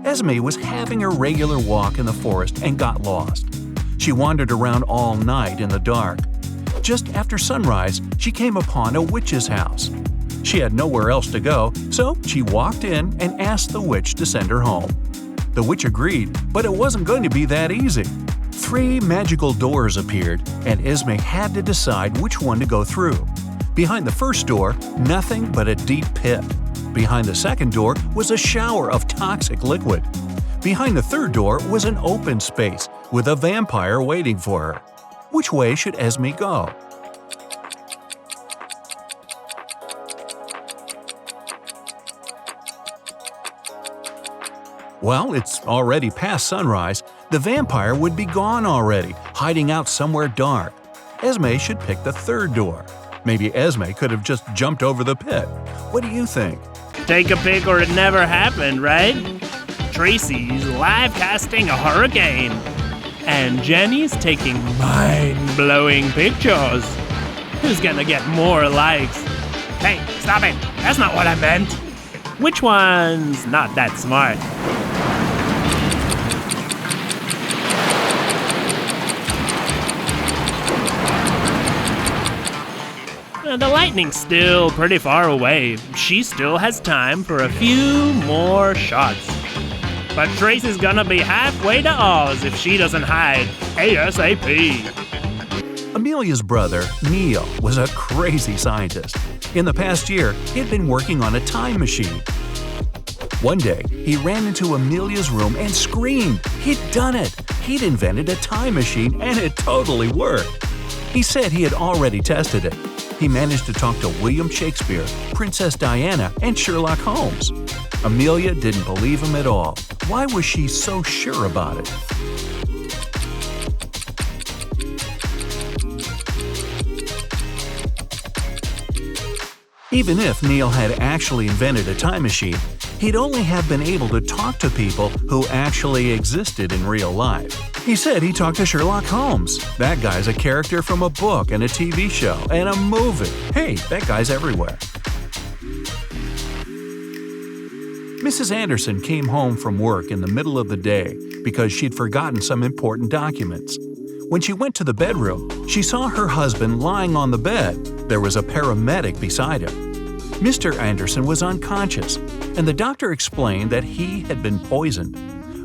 Esme was having her regular walk in the forest and got lost. She wandered around all night in the dark. Just after sunrise, she came upon a witch's house. She had nowhere else to go, so she walked in and asked the witch to send her home. The witch agreed, but it wasn't going to be that easy. 3 magical doors appeared, and Esme had to decide which one to go through. Behind the first door, nothing but a deep pit. Behind the second door was a shower of toxic liquid. Behind the third door was an open space with a vampire waiting for her. Which way should Esme go? Well, it's already past sunrise. The vampire would be gone already, hiding out somewhere dark. Esme should pick the third door. Maybe Esme could have just jumped over the pit. What do you think? Take a pick or it never happened, right? Tracy's live casting a horror game. And Jenny's taking mind-blowing pictures. Who's gonna get more likes? Hey, stop it! That's not what I meant! Which one's not that smart? The lightning's still pretty far away. She still has time for a few more shots. But Tracy's gonna be halfway to Oz if she doesn't hide ASAP. Amelia's brother, Neil, was a crazy scientist. In the past year, he'd been working on a time machine. One day, he ran into Amelia's room and screamed. He'd done it! He'd invented a time machine and it totally worked. He said he had already tested it. He managed to talk to William Shakespeare, Princess Diana, and Sherlock Holmes. Amelia didn't believe him at all. Why was she so sure about it? Even if Neil had actually invented a time machine, he'd only have been able to talk to people who actually existed in real life. He said he talked to Sherlock Holmes. That guy's a character from a book and a TV show and a movie. Hey, that guy's everywhere. Mrs. Anderson came home from work in the middle of the day because she'd forgotten some important documents. When she went to the bedroom, she saw her husband lying on the bed. There was a paramedic beside him. Mr. Anderson was unconscious, and the doctor explained that he had been poisoned.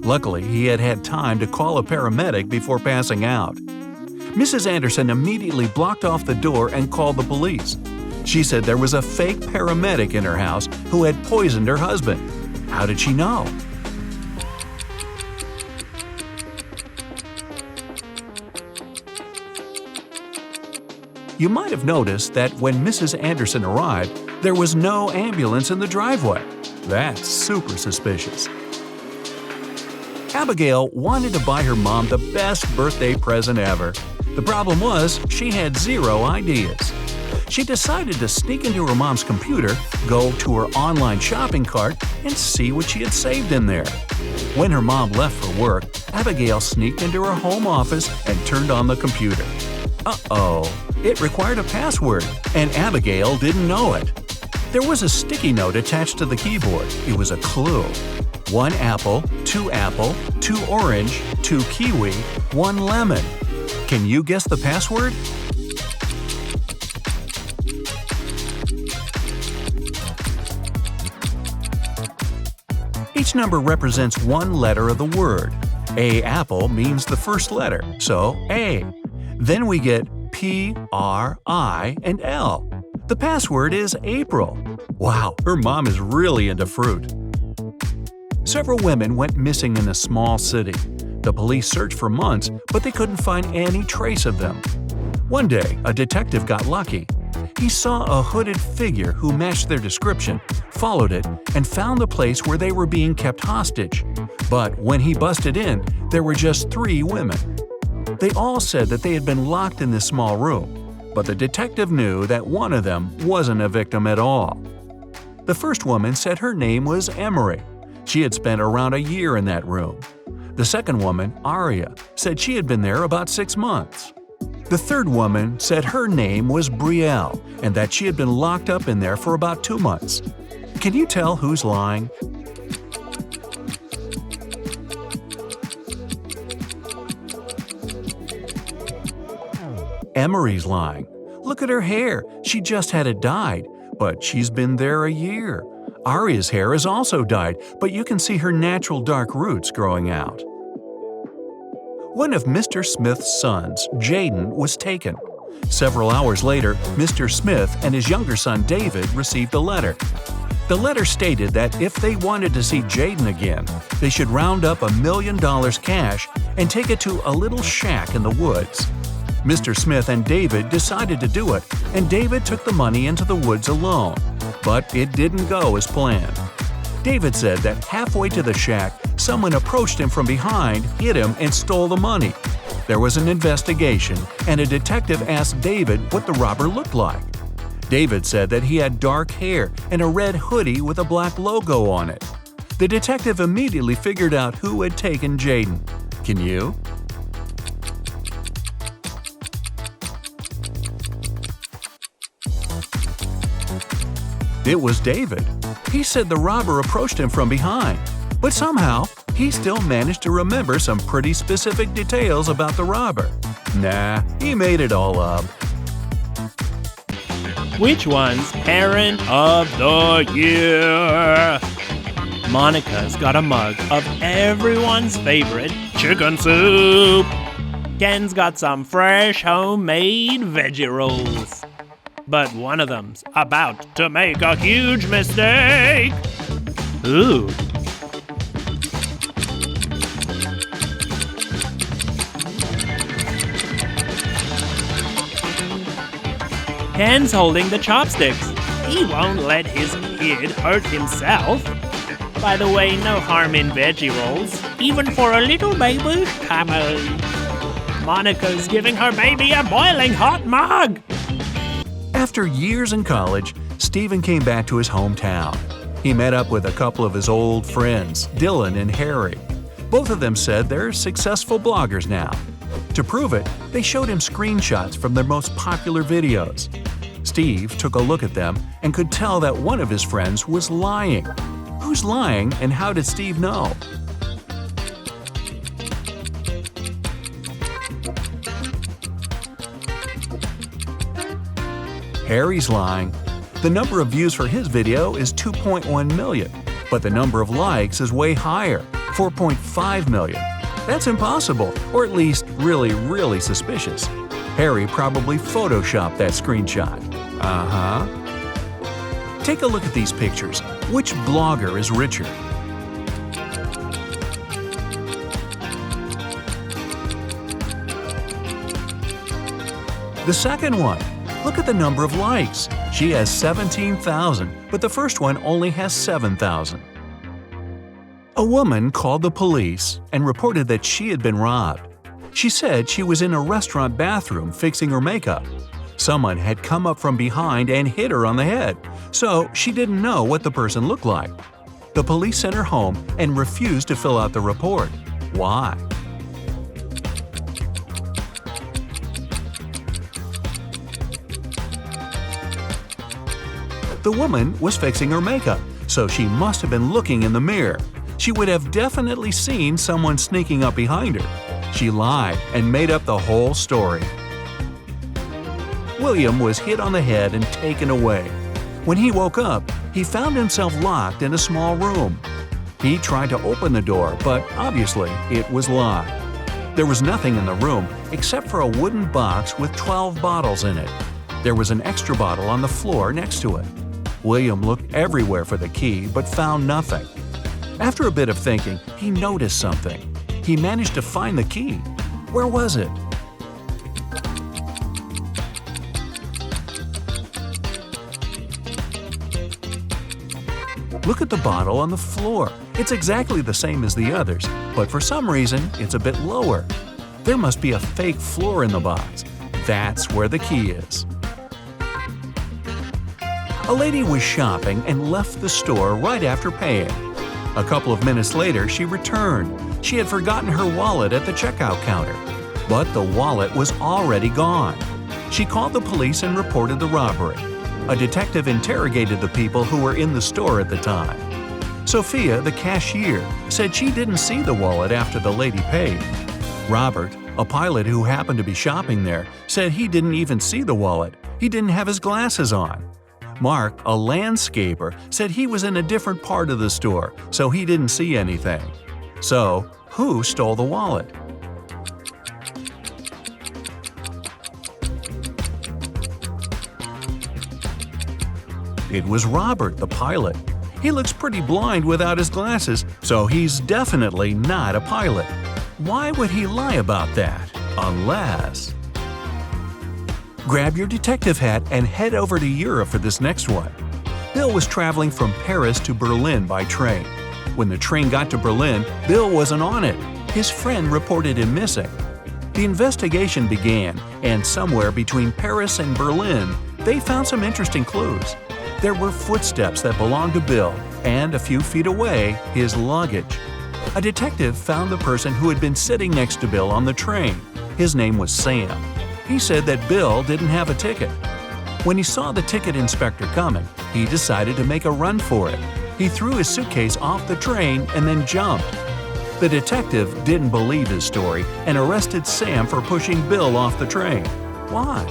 Luckily, he had had time to call a paramedic before passing out. Mrs. Anderson immediately blocked off the door and called the police. She said there was a fake paramedic in her house who had poisoned her husband. How did she know? You might have noticed that when Mrs. Anderson arrived, there was no ambulance in the driveway. That's super suspicious. Abigail wanted to buy her mom the best birthday present ever. The problem was, she had zero ideas. She decided to sneak into her mom's computer, go to her online shopping cart, and see what she had saved in there. When her mom left for work, Abigail sneaked into her home office and turned on the computer. Uh-oh, it required a password, and Abigail didn't know it. There was a sticky note attached to the keyboard. It was a clue. 1 apple, 2 orange, 2 kiwi, 1 lemon. Can you guess the password? Each number represents one letter of the word. A apple means the first letter, so A. Then we get P, R, I, and L. The password is April. Wow, her mom is really into fruit. Several women went missing in a small city. The police searched for months, but they couldn't find any trace of them. One day, a detective got lucky. He saw a hooded figure who matched their description, followed it, and found the place where they were being kept hostage. But when he busted in, there were just 3 women. They all said that they had been locked in this small room, but the detective knew that one of them wasn't a victim at all. The first woman said her name was Emery. She had spent around a year in that room. The second woman, Aria, said she had been there about 6 months. The third woman said her name was Brielle and that she had been locked up in there for about 2 months. Can you tell who's lying? Emery's lying. Look at her hair. She just had it dyed, but she's been there a year. Aria's hair is also dyed, but you can see her natural dark roots growing out. One of Mr. Smith's sons, Jaden, was taken. Several hours later, Mr. Smith and his younger son David received a letter. The letter stated that if they wanted to see Jaden again, they should round up $1 million cash and take it to a little shack in the woods. Mr. Smith and David decided to do it, and David took the money into the woods alone. But it didn't go as planned. David said that halfway to the shack, someone approached him from behind, hit him, and stole the money. There was an investigation, and a detective asked David what the robber looked like. David said that he had dark hair and a red hoodie with a black logo on it. The detective immediately figured out who had taken Jaden. Can you? It was David. He said the robber approached him from behind, but somehow he still managed to remember some pretty specific details about the robber. Nah, he made it all up. Which one's Parent of the Year? Monica's got a mug of everyone's favorite chicken soup. Ken's got some fresh homemade veggie rolls. But one of them's about to make a huge mistake. Ooh. Ken's holding the chopsticks. He won't let his kid hurt himself. By the way, no harm in veggie rolls, even for a little baby's tummy. Monica's giving her baby a boiling hot mug. After years in college, Stephen came back to his hometown. He met up with a couple of his old friends, Dylan and Harry. Both of them said they're successful bloggers now. To prove it, they showed him screenshots from their most popular videos. Steve took a look at them and could tell that one of his friends was lying. Who's lying, and how did Steve know? Harry's lying. The number of views for his video is 2.1 million, but the number of likes is way higher, 4.5 million. That's impossible, or at least really, really suspicious. Harry probably photoshopped that screenshot. Take a look at these pictures. Which blogger is richer? The second one. Look at the number of likes. She has 17,000, but the first one only has 7,000. A woman called the police and reported that she had been robbed. She said she was in a restaurant bathroom fixing her makeup. Someone had come up from behind and hit her on the head, so she didn't know what the person looked like. The police sent her home and refused to fill out the report. Why? The woman was fixing her makeup, so she must have been looking in the mirror. She would have definitely seen someone sneaking up behind her. She lied and made up the whole story. William was hit on the head and taken away. When he woke up, he found himself locked in a small room. He tried to open the door, but obviously it was locked. There was nothing in the room except for a wooden box with 12 bottles in it. There was an extra bottle on the floor next to it. William looked everywhere for the key but found nothing. After a bit of thinking, he noticed something. He managed to find the key. Where was it? Look at the bottle on the floor. It's exactly the same as the others, but for some reason, it's a bit lower. There must be a fake floor in the box. That's where the key is. A lady was shopping and left the store right after paying. A couple of minutes later, she returned. She had forgotten her wallet at the checkout counter, but the wallet was already gone. She called the police and reported the robbery. A detective interrogated the people who were in the store at the time. Sophia, the cashier, said she didn't see the wallet after the lady paid. Robert, A pilot who happened to be shopping there said he didn't even see the wallet. He didn't have his glasses on. Mark, a landscaper, said he was in a different part of the store, so he didn't see anything. So, who stole the wallet? It was Robert, the pilot. He looks pretty blind without his glasses, so he's definitely not a pilot. Why would he lie about that? Unless… Grab your detective hat and head over to Europe for this next one. Bill was traveling from Paris to Berlin by train. When the train got to Berlin, Bill wasn't on it. His friend reported him missing. The investigation began, and somewhere between Paris and Berlin, they found some interesting clues. There were footsteps that belonged to Bill, and a few feet away, his luggage. A detective found the person who had been sitting next to Bill on the train. His name was Sam. He said that Bill didn't have a ticket. When he saw the ticket inspector coming, he decided to make a run for it. He threw his suitcase off the train and then jumped. The detective didn't believe his story and arrested Sam for pushing Bill off the train. Why?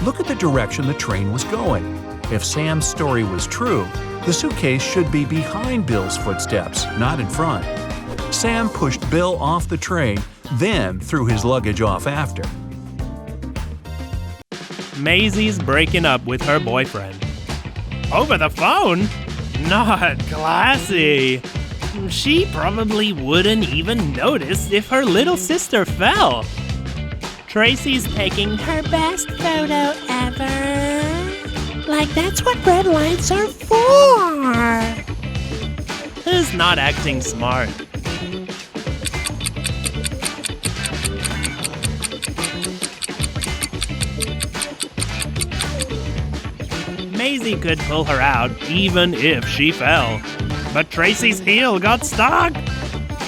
Look at the direction the train was going. If Sam's story was true, the suitcase should be behind Bill's footsteps, not in front. Sam pushed Bill off the train, then threw his luggage off after. Maisie's breaking up with her boyfriend. Over the phone? Not classy. She probably wouldn't even notice if her little sister fell. Tracy's taking her best photo ever. Like that's what red lights are for. Who's not acting smart? Maisie could pull her out even if she fell. But Tracy's heel got stuck.